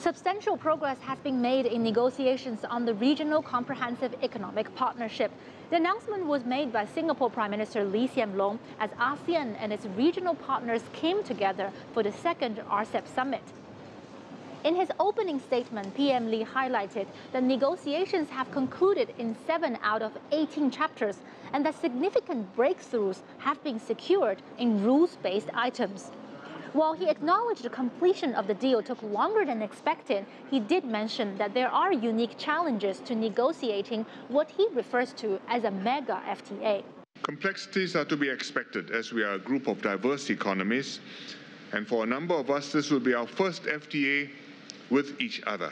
Substantial progress has been made in negotiations on the Regional Comprehensive Economic Partnership. The announcement was made by Singapore Prime Minister Lee Hsien Loong as ASEAN and its regional partners came together for the second RCEP summit. In his opening statement, PM Lee highlighted that negotiations have concluded in 7 out of 18 chapters and that significant breakthroughs have been secured in rules-based items. While he acknowledged the completion of the deal took longer than expected, he did mention that there are unique challenges to negotiating what he refers to as a mega FTA. Complexities are to be expected as we are a group of diverse economies, and for a number of us this will be our first FTA with each other.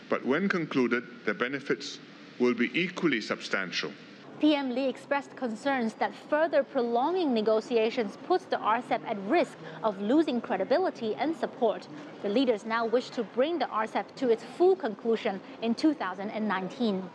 But when concluded, the benefits will be equally substantial. PM Lee expressed concerns that further prolonging negotiations puts the RCEP at risk of losing credibility and support. The leaders now wish to bring the RCEP to its full conclusion in 2019.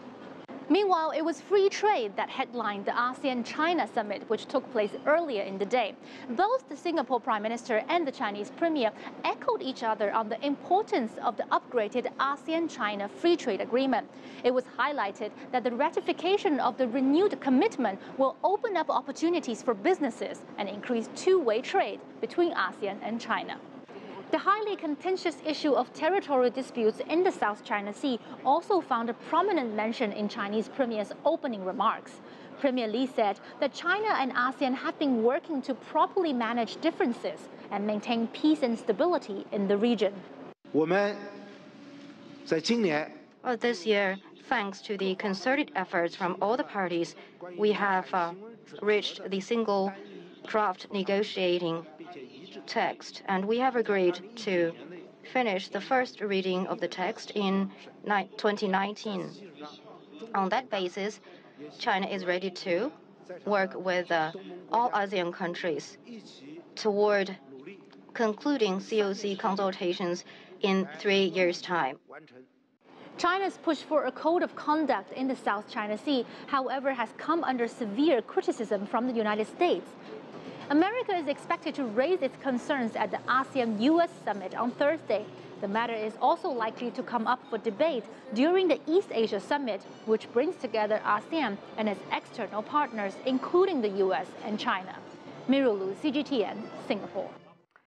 Meanwhile, it was free trade that headlined the ASEAN-China summit, which took place earlier in the day. Both the Singapore Prime Minister and the Chinese Premier echoed each other on the importance of the upgraded ASEAN-China Free Trade Agreement. It was highlighted that the ratification of the renewed commitment will open up opportunities for businesses and increase two-way trade between ASEAN and China. The highly contentious issue of territorial disputes in the South China Sea also found a prominent mention in Chinese Premier's opening remarks. Premier Lee said that China and ASEAN have been working to properly manage differences and maintain peace and stability in the region. This year, thanks to the concerted efforts from all the parties, we have reached the single draft negotiating text, and we have agreed to finish the first reading of the text in 2019. On that basis, China is ready to work with all ASEAN countries toward concluding COC consultations in 3 years' time. China's push for a code of conduct in the South China Sea, however, has come under severe criticism from the United States. America is expected to raise its concerns at the ASEAN-US summit on Thursday. The matter is also likely to come up for debate during the East Asia summit, which brings together ASEAN and its external partners, including the US and China. Mirulu, CGTN, Singapore.